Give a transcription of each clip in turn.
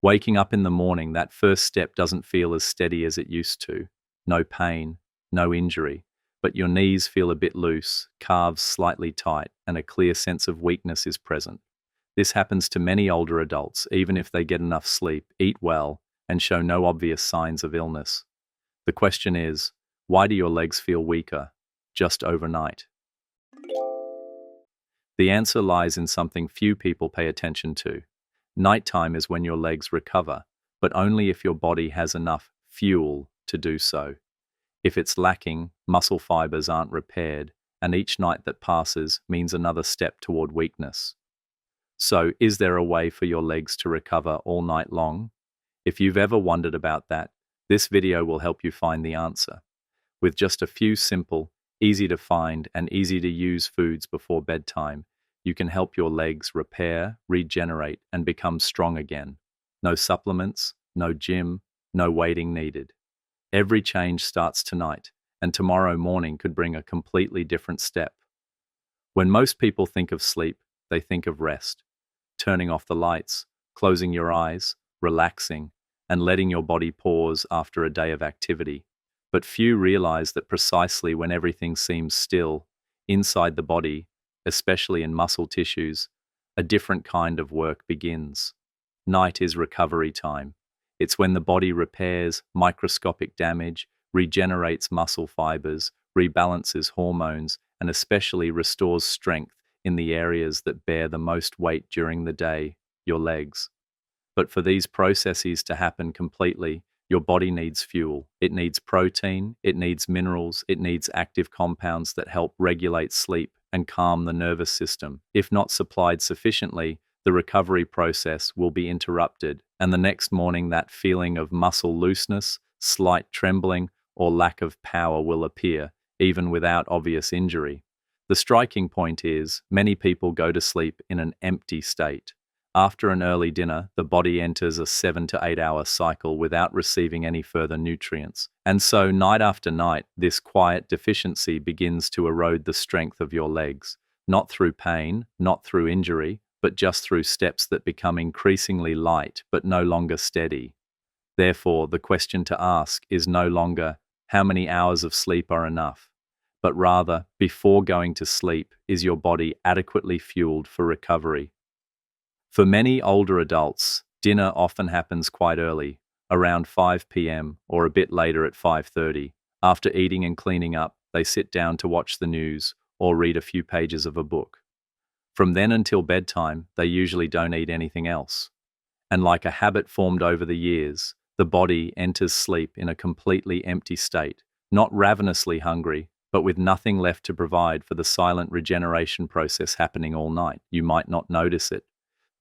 Waking up in the morning, that first step doesn't feel as steady as it used to. No pain, no injury, but your knees feel a bit loose, calves slightly tight, and a clear sense of weakness is present. This happens to many older adults, even if they get enough sleep, eat well, and show no obvious signs of illness. The question is, why do your legs feel weaker just overnight? The answer lies in something few people pay attention to. Nighttime is when your legs recover, but only if your body has enough fuel to do so. If it's lacking, muscle fibers aren't repaired, and each night that passes means another step toward weakness. So, is there a way for your legs to recover all night long? If you've ever wondered about that, this video will help you find the answer. With just a few simple, easy to find, and easy to use foods before bedtime, you can help your legs repair, regenerate, and become strong again. No supplements, no gym, no waiting needed. Every change starts tonight, and tomorrow morning could bring a completely different step. When most people think of sleep, they think of rest, turning off the lights, closing your eyes, relaxing, and letting your body pause after a day of activity. But few realize that precisely when everything seems still, inside the body, especially in muscle tissues, a different kind of work begins. Night is recovery time. It's when the body repairs microscopic damage, regenerates muscle fibers, rebalances hormones, and especially restores strength in the areas that bear the most weight during the day, your legs. But for these processes to happen completely, your body needs fuel. It needs protein, it needs minerals, it needs active compounds that help regulate sleep and calm the nervous system. If not supplied sufficiently, the recovery process will be interrupted, and the next morning that feeling of muscle looseness, slight trembling, or lack of power will appear, even without obvious injury. The striking point is, many people go to sleep in an empty state. After an early dinner, the body enters a 7 to 8 hour cycle without receiving any further nutrients. And so, night after night, this quiet deficiency begins to erode the strength of your legs, not through pain, not through injury, but just through steps that become increasingly light but no longer steady. Therefore, the question to ask is no longer, how many hours of sleep are enough? But rather, before going to sleep, is your body adequately fueled for recovery? For many older adults, dinner often happens quite early, around 5 p.m. or a bit later at 5:30. After eating and cleaning up, they sit down to watch the news or read a few pages of a book. From then until bedtime, they usually don't eat anything else. And like a habit formed over the years, the body enters sleep in a completely empty state, not ravenously hungry, but with nothing left to provide for the silent regeneration process happening all night. You might not notice it,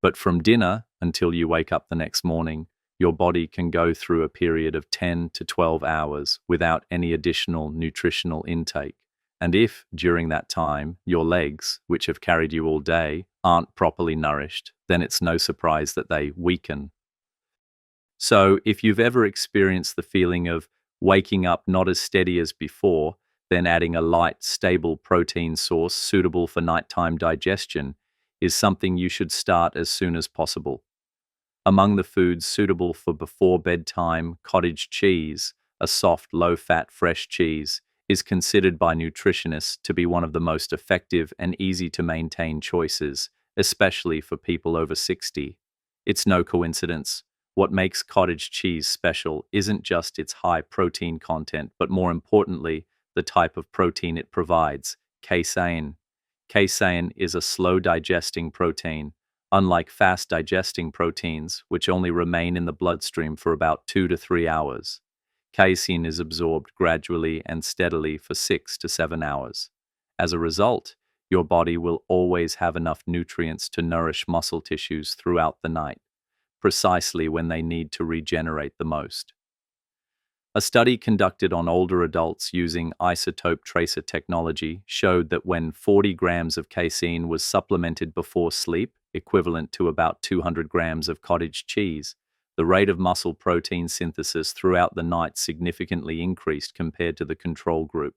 but from dinner until you wake up the next morning, your body can go through a period of 10 to 12 hours without any additional nutritional intake. And if, during that time, your legs, which have carried you all day, aren't properly nourished, then it's no surprise that they weaken. So, if you've ever experienced the feeling of waking up not as steady as before, then adding a light, stable protein source suitable for nighttime digestion is something you should start as soon as possible. Among the foods suitable for before bedtime, cottage cheese, a soft, low-fat, fresh cheese, is considered by nutritionists to be one of the most effective and easy-to-maintain choices, especially for people over 60. It's no coincidence. What makes cottage cheese special isn't just its high protein content, but more importantly, the type of protein it provides, casein. Casein is a slow-digesting protein, unlike fast-digesting proteins, which only remain in the bloodstream for about 2 to 3 hours. Casein is absorbed gradually and steadily for 6 to 7 hours. As a result, your body will always have enough nutrients to nourish muscle tissues throughout the night, precisely when they need to regenerate the most. A study conducted on older adults using isotope tracer technology showed that when 40 grams of casein was supplemented before sleep, equivalent to about 200 grams of cottage cheese, the rate of muscle protein synthesis throughout the night significantly increased compared to the control group.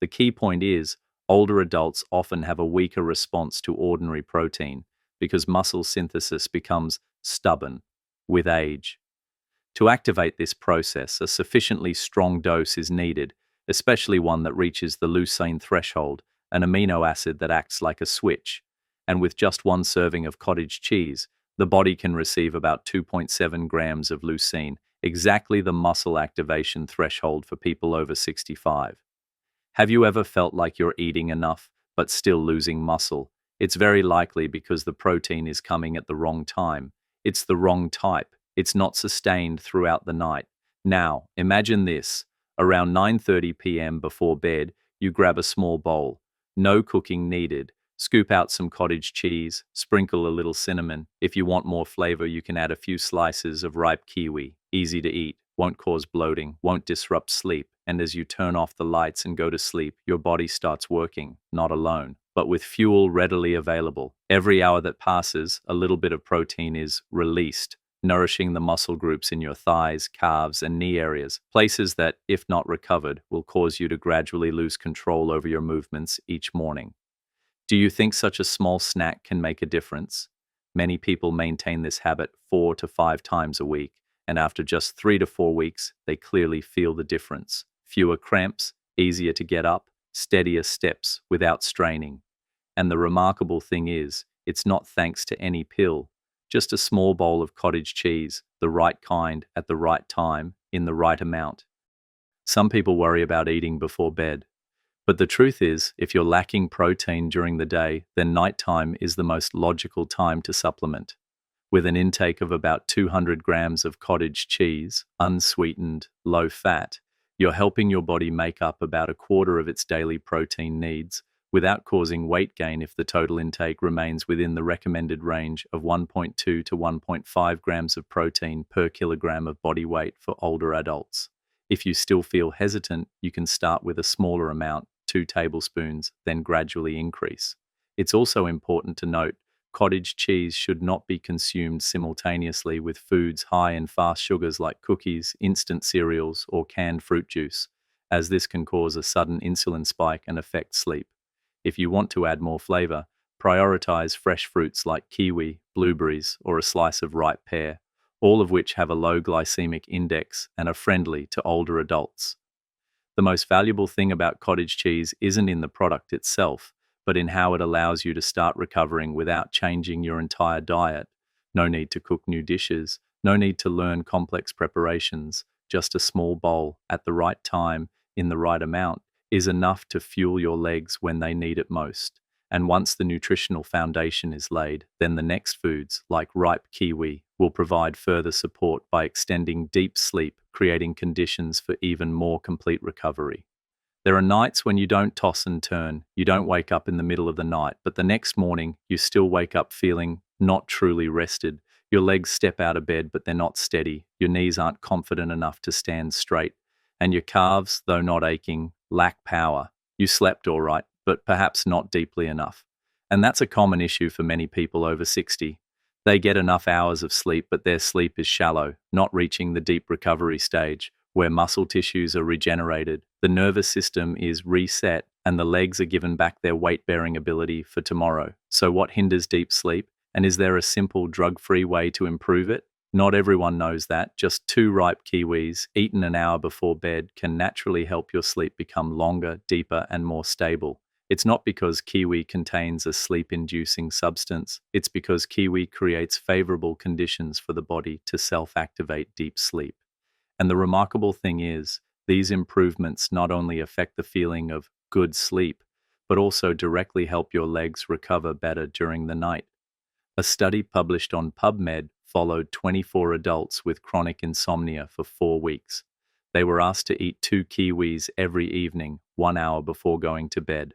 The key point is, older adults often have a weaker response to ordinary protein because muscle synthesis becomes stubborn. with age. To activate this process, a sufficiently strong dose is needed, especially one that reaches the leucine threshold, an amino acid that acts like a switch. And with just one serving of cottage cheese, the body can receive about 2.7 grams of leucine, exactly the muscle activation threshold for people over 65. Have you ever felt like you're eating enough, but still losing muscle? It's very likely because the protein is coming at the wrong time. It's the wrong type. It's not sustained throughout the night. Now, imagine this. Around 9:30 p.m. before bed, you grab a small bowl. No cooking needed. Scoop out some cottage cheese, sprinkle a little cinnamon. If you want more flavor, you can add a few slices of ripe kiwi. Easy to eat, won't cause bloating, won't disrupt sleep. And as you turn off the lights and go to sleep, your body starts working, not alone, but with fuel readily available. Every hour that passes, a little bit of protein is released, nourishing the muscle groups in your thighs, calves, and knee areas, places that, if not recovered, will cause you to gradually lose control over your movements each morning. Do you think such a small snack can make a difference? Many people maintain this habit 4 to 5 times a week, and after just 3 to 4 weeks, they clearly feel the difference. Fewer cramps, easier to get up, steadier steps without straining. And the remarkable thing is, it's not thanks to any pill, just a small bowl of cottage cheese, the right kind, at the right time, in the right amount. Some people worry about eating before bed. But the truth is, if you're lacking protein during the day, then nighttime is the most logical time to supplement. With an intake of about 200 grams of cottage cheese, unsweetened, low fat, you're helping your body make up about a quarter of its daily protein needs without causing weight gain if the total intake remains within the recommended range of 1.2 to 1.5 grams of protein per kilogram of body weight for older adults. If you still feel hesitant, you can start with a smaller amount, 2 tablespoons, then gradually increase. It's also important to note, cottage cheese should not be consumed simultaneously with foods high in fast sugars like cookies, instant cereals, or canned fruit juice, as this can cause a sudden insulin spike and affect sleep. If you want to add more flavor, prioritize fresh fruits like kiwi, blueberries, or a slice of ripe pear, all of which have a low glycemic index and are friendly to older adults. The most valuable thing about cottage cheese isn't in the product itself, but in how it allows you to start recovering without changing your entire diet. No need to cook new dishes, no need to learn complex preparations, just a small bowl at the right time, in the right amount, is enough to fuel your legs when they need it most. And once the nutritional foundation is laid, then the next foods, like ripe kiwi, will provide further support by extending deep sleep, creating conditions for even more complete recovery. There are nights when you don't toss and turn, you don't wake up in the middle of the night, but the next morning you still wake up feeling not truly rested. Your legs step out of bed, but they're not steady. Your knees aren't confident enough to stand straight. And your calves, though not aching, lack power. You slept all right, but perhaps not deeply enough. And that's a common issue for many people over 60. They get enough hours of sleep, but their sleep is shallow, not reaching the deep recovery stage, where muscle tissues are regenerated, the nervous system is reset, and the legs are given back their weight-bearing ability for tomorrow. So what hinders deep sleep? And is there a simple drug-free way to improve it? Not everyone knows that. Just 2 ripe kiwis, eaten an hour before bed, can naturally help your sleep become longer, deeper, and more stable. It's not because kiwi contains a sleep-inducing substance. It's because kiwi creates favorable conditions for the body to self-activate deep sleep. And the remarkable thing is, these improvements not only affect the feeling of good sleep, but also directly help your legs recover better during the night. A study published on PubMed followed 24 adults with chronic insomnia for 4 weeks. They were asked to eat 2 kiwis every evening, 1 hour before going to bed.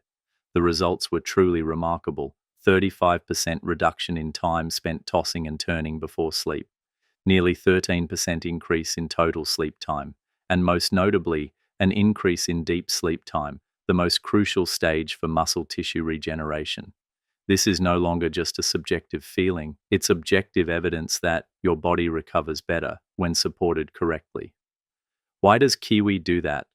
The results were truly remarkable. 35% reduction in time spent tossing and turning before sleep. Nearly 13% increase in total sleep time, and most notably, an increase in deep sleep time, the most crucial stage for muscle tissue regeneration. This is no longer just a subjective feeling, it's objective evidence that your body recovers better when supported correctly. Why does kiwi do that?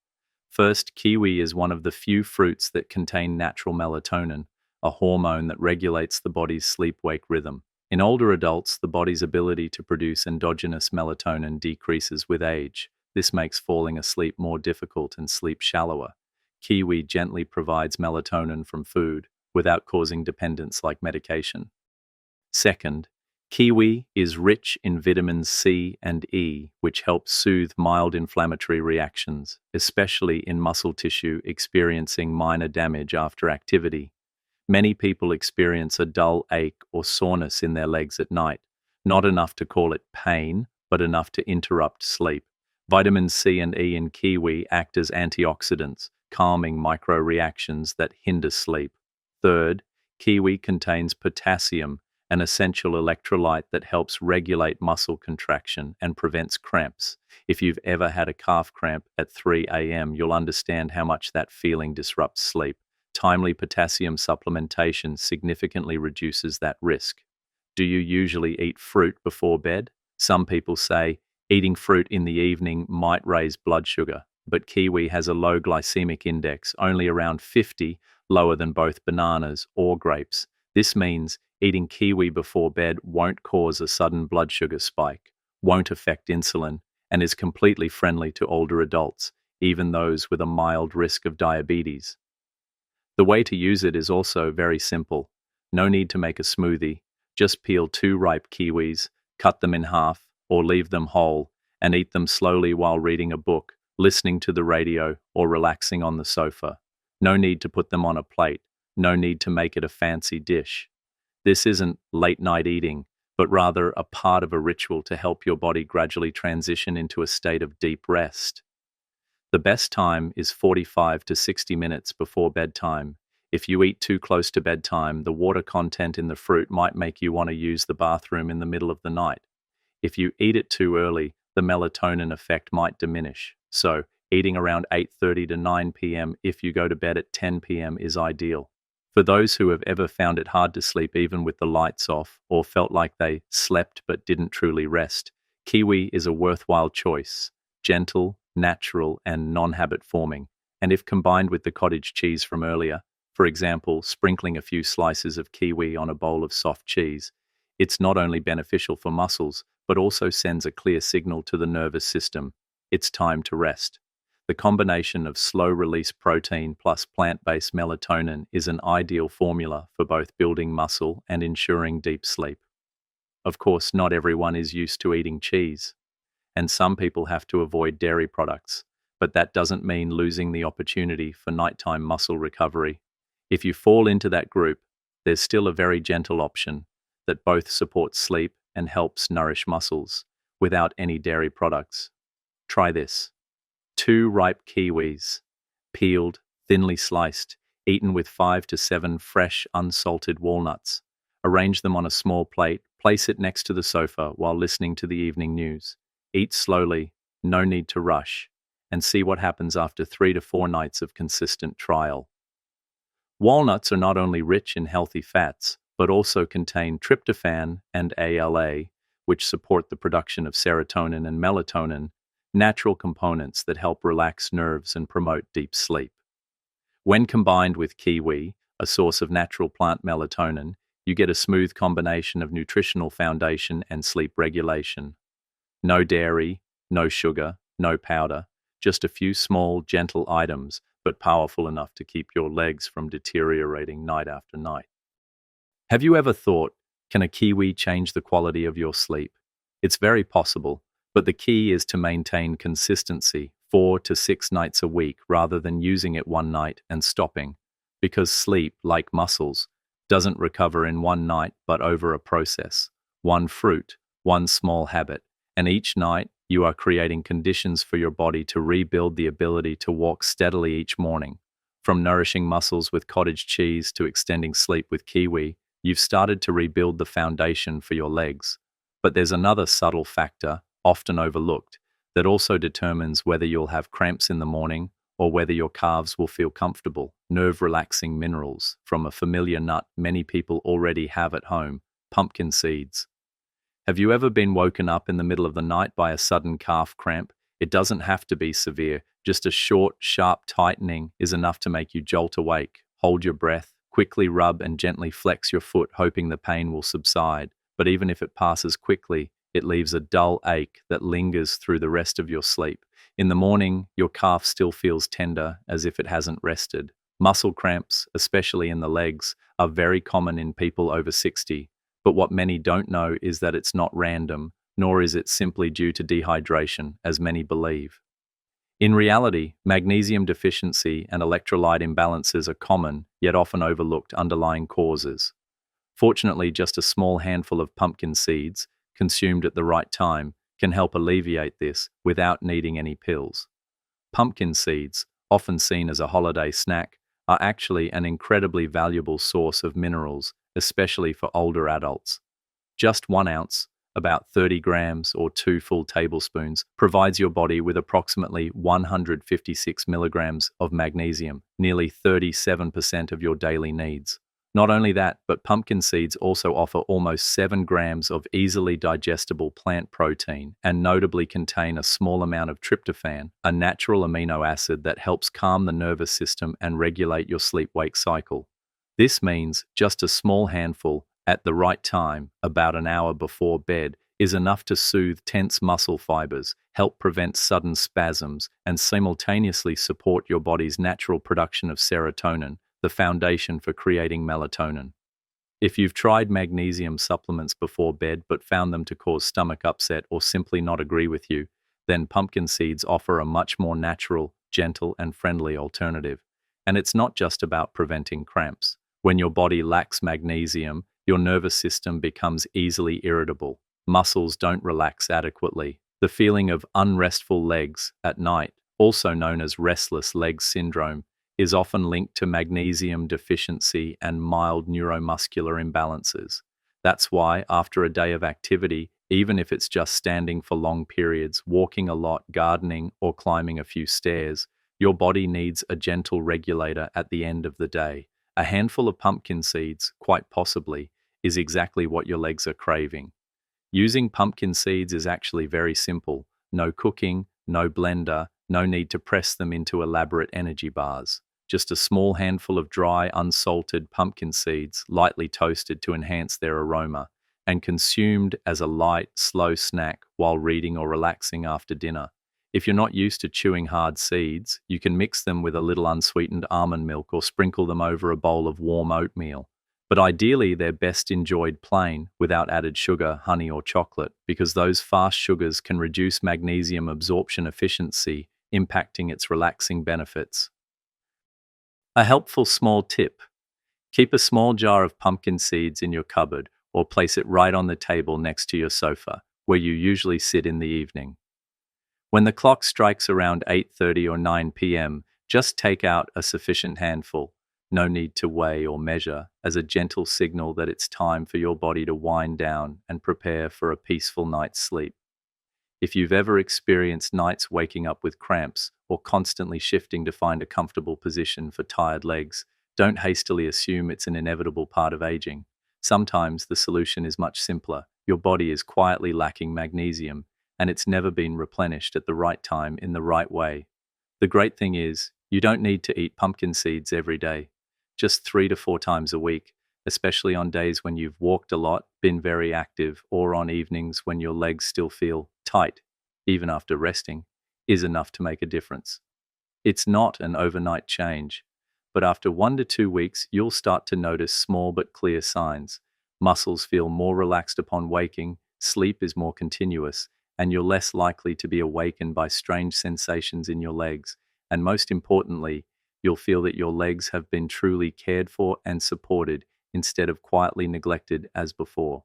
First, kiwi is one of the few fruits that contain natural melatonin, a hormone that regulates the body's sleep-wake rhythm. In older adults, the body's ability to produce endogenous melatonin decreases with age. This makes falling asleep more difficult and sleep shallower. Kiwi gently provides melatonin from food without causing dependence like medication. Second, kiwi is rich in vitamins C and E, which help soothe mild inflammatory reactions, especially in muscle tissue experiencing minor damage after activity. Many people experience a dull ache or soreness in their legs at night, not enough to call it pain, but enough to interrupt sleep. Vitamins C and E in kiwi act as antioxidants, calming microreactions that hinder sleep. Third, kiwi contains potassium, an essential electrolyte that helps regulate muscle contraction and prevents cramps. If you've ever had a calf cramp at 3 a.m., you'll understand how much that feeling disrupts sleep. Timely potassium supplementation significantly reduces that risk. Do you usually eat fruit before bed? Some people say eating fruit in the evening might raise blood sugar, but kiwi has a low glycemic index, only around 50, lower than both bananas or grapes. This means eating kiwi before bed won't cause a sudden blood sugar spike, won't affect insulin, and is completely friendly to older adults, even those with a mild risk of diabetes. The way to use it is also very simple. No need to make a smoothie. Just peel 2 ripe kiwis, cut them in half, or leave them whole, and eat them slowly while reading a book, listening to the radio, or relaxing on the sofa. No need to put them on a plate. No need to make it a fancy dish. This isn't late-night eating, but rather a part of a ritual to help your body gradually transition into a state of deep rest. The best time is 45 to 60 minutes before bedtime. If you eat too close to bedtime, the water content in the fruit might make you want to use the bathroom in the middle of the night. If you eat it too early, the melatonin effect might diminish. So, eating around 8:30 to 9 p.m. if you go to bed at 10 p.m. is ideal. For those who have ever found it hard to sleep even with the lights off, or felt like they slept but didn't truly rest, kiwi is a worthwhile choice. Gentle, natural, and non-habit forming. And if combined with the cottage cheese from earlier, for example, sprinkling a few slices of kiwi on a bowl of soft cheese, it's not only beneficial for muscles, but also sends a clear signal to the nervous system. It's time to rest. The combination of slow-release protein plus plant-based melatonin is an ideal formula for both building muscle and ensuring deep sleep. Of course, not everyone is used to eating cheese, and some people have to avoid dairy products, but that doesn't mean losing the opportunity for nighttime muscle recovery. If you fall into that group, there's still a very gentle option that both supports sleep and helps nourish muscles without any dairy products. Try this. 2 ripe kiwis, peeled, thinly sliced, eaten with 5 to 7 fresh, unsalted walnuts. Arrange them on a small plate, place it next to the sofa while listening to the evening news. Eat slowly, no need to rush, and see what happens after 3 to 4 nights of consistent trial. Walnuts are not only rich in healthy fats, but also contain tryptophan and ALA, which support the production of serotonin and melatonin, natural components that help relax nerves and promote deep sleep. When combined with kiwi, a source of natural plant melatonin, you get a smooth combination of nutritional foundation and sleep regulation. No dairy, no sugar, no powder, just a few small, gentle items, but powerful enough to keep your legs from deteriorating night after night. Have you ever thought, can a kiwi change the quality of your sleep? It's very possible, but the key is to maintain consistency 4 to 6 nights a week rather than using it one night and stopping, because sleep, like muscles, doesn't recover in one night but over a process. One fruit, one small habit, and each night you are creating conditions for your body to rebuild the ability to walk steadily each morning. From nourishing muscles with cottage cheese to extending sleep with kiwi, you've started to rebuild the foundation for your legs. But there's another subtle factor, often overlooked, that also determines whether you'll have cramps in the morning or whether your calves will feel comfortable. Nerve-relaxing minerals from a familiar nut many people already have at home, pumpkin seeds. Have you ever been woken up in the middle of the night by a sudden calf cramp? It doesn't have to be severe. Just a short, sharp tightening is enough to make you jolt awake. Hold your breath, quickly rub and gently flex your foot, hoping the pain will subside. but even if it passes quickly, it leaves a dull ache that lingers through the rest of your sleep. In the morning, your calf still feels tender as if it hasn't rested. Muscle cramps, especially in the legs, are very common in people over 60, but what many don't know is that it's not random, nor is it simply due to dehydration, as many believe. In reality, magnesium deficiency and electrolyte imbalances are common, yet often overlooked underlying causes. Fortunately, just a small handful of pumpkin seeds, consumed at the right time, can help alleviate this without needing any pills. Pumpkin seeds, often seen as a holiday snack, are actually an incredibly valuable source of minerals, especially for older adults. Just 1 ounce, about 30 grams or 2 full tablespoons, provides your body with approximately 156 milligrams of magnesium, nearly 37% of your daily needs. Not only that, but pumpkin seeds also offer almost 7 grams of easily digestible plant protein and notably contain a small amount of tryptophan, a natural amino acid that helps calm the nervous system and regulate your sleep-wake cycle. This means just a small handful at the right time, about an hour before bed, is enough to soothe tense muscle fibers, help prevent sudden spasms, and simultaneously support your body's natural production of serotonin, the foundation for creating melatonin. If you've tried magnesium supplements before bed but found them to cause stomach upset or simply not agree with you, then pumpkin seeds offer a much more natural, gentle, and friendly alternative. And it's not just about preventing cramps. When your body lacks magnesium, your nervous system becomes easily irritable. Muscles don't relax adequately. The feeling of unrestful legs at night, also known as restless legs syndrome, is often linked to magnesium deficiency and mild neuromuscular imbalances. That's why, after a day of activity, even if it's just standing for long periods, walking a lot, gardening, or climbing a few stairs, your body needs a gentle regulator at the end of the day. A handful of pumpkin seeds, quite possibly, is exactly what your legs are craving. Using pumpkin seeds is actually very simple. No cooking, no blender, no need to press them into elaborate energy bars. Just a small handful of dry, unsalted pumpkin seeds, lightly toasted to enhance their aroma, and consumed as a light, slow snack while reading or relaxing after dinner. If you're not used to chewing hard seeds, you can mix them with a little unsweetened almond milk or sprinkle them over a bowl of warm oatmeal. But ideally, they're best enjoyed plain, without added sugar, honey, or chocolate, because those fast sugars can reduce magnesium absorption efficiency, impacting its relaxing benefits. A helpful small tip: keep a small jar of pumpkin seeds in your cupboard or place it right on the table next to your sofa, where you usually sit in the evening. When the clock strikes around 8:30 or 9 p.m., just take out a sufficient handful. No need to weigh or measure, as a gentle signal that it's time for your body to wind down and prepare for a peaceful night's sleep. If you've ever experienced nights waking up with cramps or constantly shifting to find a comfortable position for tired legs, don't hastily assume it's an inevitable part of aging. Sometimes the solution is much simpler. Your body is quietly lacking magnesium, and it's never been replenished at the right time in the right way. The great thing is, you don't need to eat pumpkin seeds every day. Just 3 to 4 times a week, especially on days when you've walked a lot, been very active, or on evenings when your legs still feel tight, even after resting, is enough to make a difference. It's not an overnight change, but after 1 to 2 weeks, you'll start to notice small but clear signs. Muscles feel more relaxed upon waking, sleep is more continuous, and you're less likely to be awakened by strange sensations in your legs. And most importantly, you'll feel that your legs have been truly cared for and supported instead of quietly neglected as before.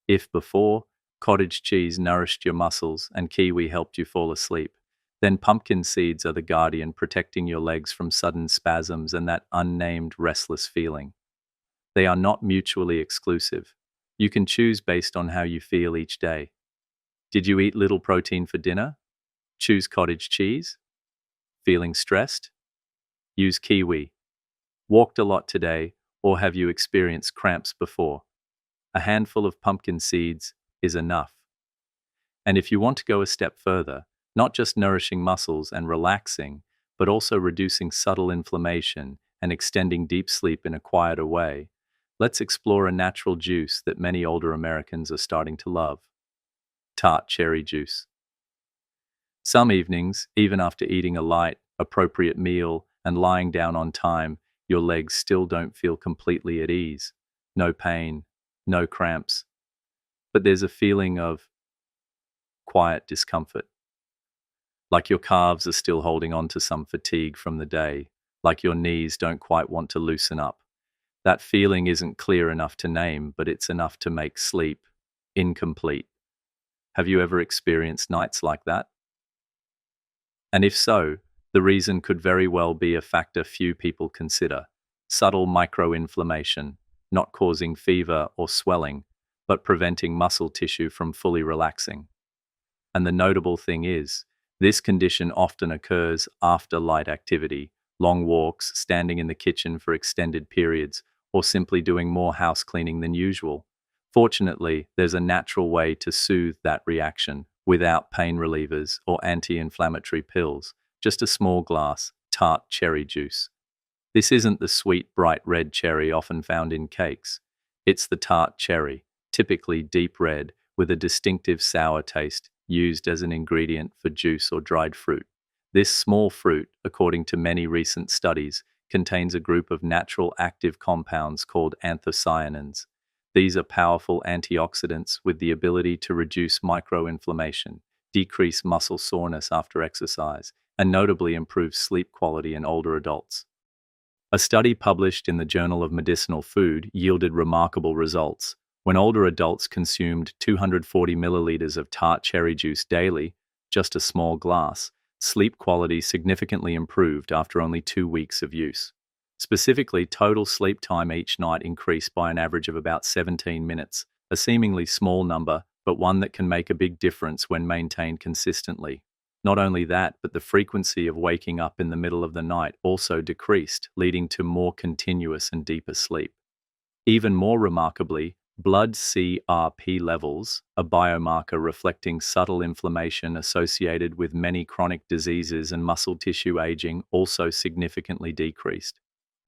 If before, cottage cheese nourished your muscles and kiwi helped you fall asleep, then pumpkin seeds are the guardian protecting your legs from sudden spasms and that unnamed restless feeling. They are not mutually exclusive. You can choose based on how you feel each day. Did you eat little protein for dinner? Choose cottage cheese? Feeling stressed? Use kiwi. Walked a lot today, or have you experienced cramps before? A handful of pumpkin seeds is enough. And if you want to go a step further, not just nourishing muscles and relaxing, but also reducing subtle inflammation and extending deep sleep in a quieter way, Let's explore a natural juice that many older Americans are starting to love: tart cherry juice. Some evenings, even after eating a light, appropriate meal and lying down on time, your legs still don't feel completely at ease. No pain, no cramps, but there's a feeling of quiet discomfort. Like your calves are still holding on to some fatigue from the day, like your knees don't quite want to loosen up. That feeling isn't clear enough to name, but it's enough to make sleep incomplete. Have you ever experienced nights like that? And if so, the reason could very well be a factor few people consider: subtle microinflammation, not causing fever or swelling, but preventing muscle tissue from fully relaxing. And the notable thing is, this condition often occurs after light activity, long walks, standing in the kitchen for extended periods, or simply doing more house cleaning than usual. Fortunately, there's a natural way to soothe that reaction without pain relievers or anti-inflammatory pills, just a small glass tart cherry juice. This isn't the sweet, bright red cherry often found in cakes. It's the tart cherry, typically deep red, with a distinctive sour taste, used as an ingredient for juice or dried fruit. This small fruit, according to many recent studies, contains a group of natural active compounds called anthocyanins. These are powerful antioxidants with the ability to reduce microinflammation, decrease muscle soreness after exercise, and notably improve sleep quality in older adults. A study published in the Journal of Medicinal Food yielded remarkable results. When older adults consumed 240 milliliters of tart cherry juice daily, just a small glass, sleep quality significantly improved after only 2 weeks of use. Specifically, total sleep time each night increased by an average of about 17 minutes, a seemingly small number, but one that can make a big difference when maintained consistently. Not only that, but the frequency of waking up in the middle of the night also decreased, leading to more continuous and deeper sleep. Even more remarkably, blood CRP levels, a biomarker reflecting subtle inflammation associated with many chronic diseases and muscle tissue aging, also significantly decreased.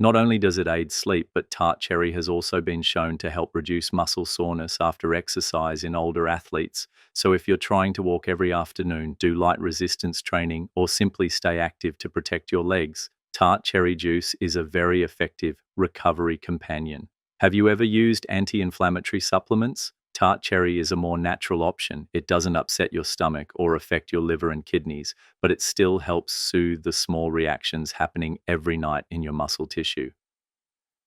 Not only does it aid sleep, but tart cherry has also been shown to help reduce muscle soreness after exercise in older athletes. So if you're trying to walk every afternoon, do light resistance training, or simply stay active to protect your legs, tart cherry juice is a very effective recovery companion. Have you ever used anti-inflammatory supplements? Tart cherry is a more natural option. It doesn't upset your stomach or affect your liver and kidneys, but it still helps soothe the small reactions happening every night in your muscle tissue.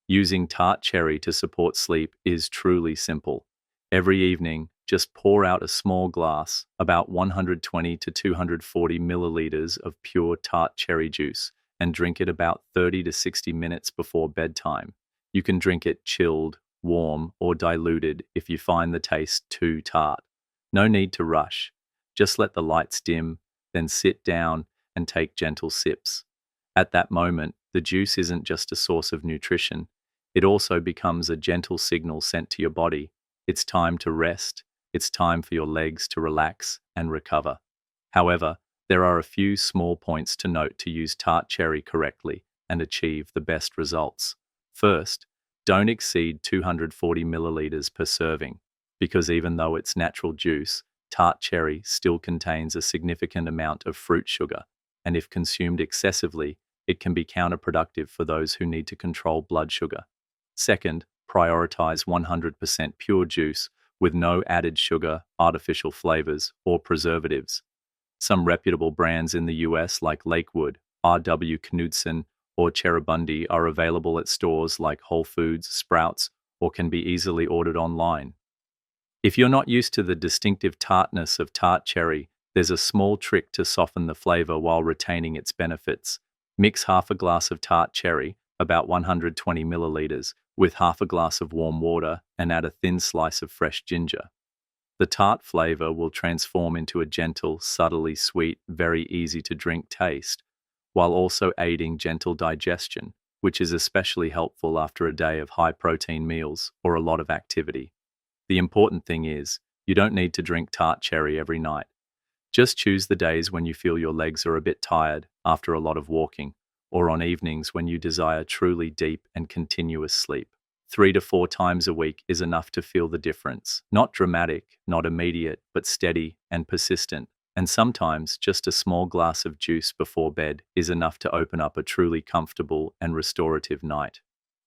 Using tart cherry to support sleep is truly simple. Every evening, just pour out a small glass, about 120 to 240 milliliters of pure tart cherry juice, and drink it about 30 to 60 minutes before bedtime. You can drink it chilled, warm, or diluted if you find the taste too tart. No need to rush. Just let the lights dim, then sit down and take gentle sips. At that moment, the juice isn't just a source of nutrition. It also becomes a gentle signal sent to your body. It's time to rest. It's time for your legs to relax and recover. However, there are a few small points to note to use tart cherry correctly and achieve the best results. First, don't exceed 240 milliliters per serving, because even though it's natural juice, tart cherry still contains a significant amount of fruit sugar, and if consumed excessively, it can be counterproductive for those who need to control blood sugar. Second, prioritize 100% pure juice with no added sugar, artificial flavors, or preservatives. Some reputable brands in the US like Lakewood, R.W. Knudsen, or Cherubundi are available at stores like Whole Foods, Sprouts, or can be easily ordered online. If you're not used to the distinctive tartness of tart cherry, there's a small trick to soften the flavor while retaining its benefits. Mix half a glass of tart cherry, about 120 milliliters, with half a glass of warm water and add a thin slice of fresh ginger. The tart flavor will transform into a gentle, subtly sweet, very easy to drink taste, while also aiding gentle digestion, which is especially helpful after a day of high-protein meals or a lot of activity. The important thing is, you don't need to drink tart cherry every night. Just choose the days when you feel your legs are a bit tired after a lot of walking, or on evenings when you desire truly deep and continuous sleep. 3 to 4 times a week is enough to feel the difference. Not dramatic, not immediate, but steady and persistent. And sometimes just a small glass of juice before bed is enough to open up a truly comfortable and restorative night.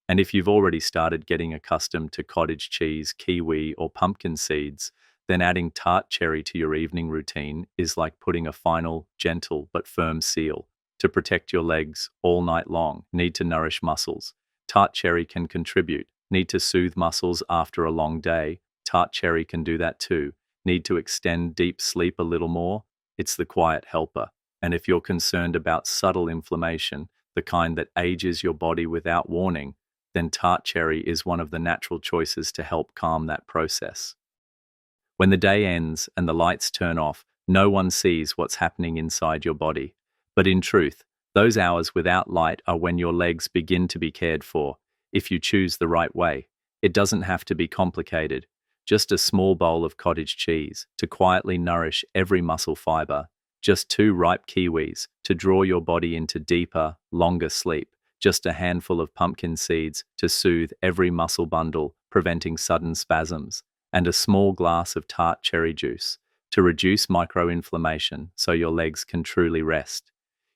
And if you've already started getting accustomed to cottage cheese, kiwi, or pumpkin seeds, then adding tart cherry to your evening routine is like putting a final, gentle but firm seal to protect your legs all night long. Need to nourish muscles. Tart cherry can contribute. Need to soothe muscles after a long day. Tart cherry can do that too. Need to extend deep sleep a little more? It's the quiet helper. And if you're concerned about subtle inflammation, the kind that ages your body without warning, then tart cherry is one of the natural choices to help calm that process. When the day ends and the lights turn off, no one sees what's happening inside your body. But in truth, those hours without light are when your legs begin to be cared for, if you choose the right way. It doesn't have to be complicated. Just a small bowl of cottage cheese to quietly nourish every muscle fiber. Just 2 ripe kiwis to draw your body into deeper, longer sleep. Just a handful of pumpkin seeds to soothe every muscle bundle, preventing sudden spasms. And a small glass of tart cherry juice to reduce microinflammation so your legs can truly rest.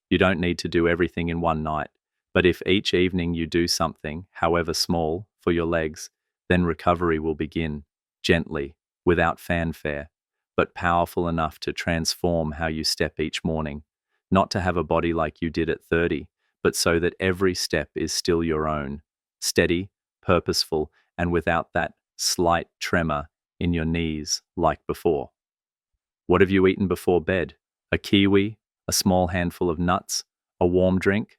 You don't need to do everything in one night, but if each evening you do something, however small, for your legs, then recovery will begin, gently, without fanfare, but powerful enough to transform how you step each morning. Not to have a body like you did at 30, but so that every step is still your own, steady, purposeful, and without that slight tremor in your knees like before. What have you eaten before bed? A kiwi? A small handful of nuts? A warm drink?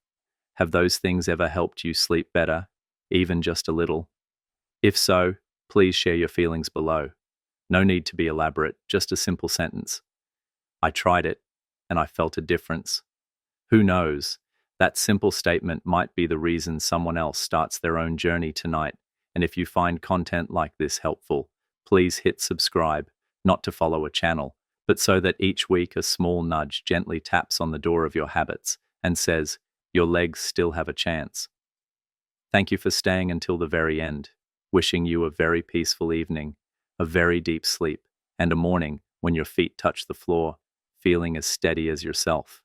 Have those things ever helped you sleep better, even just a little? If so, please share your feelings below. No need to be elaborate, just a simple sentence. I tried it, and I felt a difference. Who knows? That simple statement might be the reason someone else starts their own journey tonight. And if you find content like this helpful, please hit subscribe, not to follow a channel, but so that each week a small nudge gently taps on the door of your habits and says, your legs still have a chance. Thank you for staying until the very end. Wishing you a very peaceful evening, a very deep sleep, and a morning when your feet touch the floor, feeling as steady as yourself.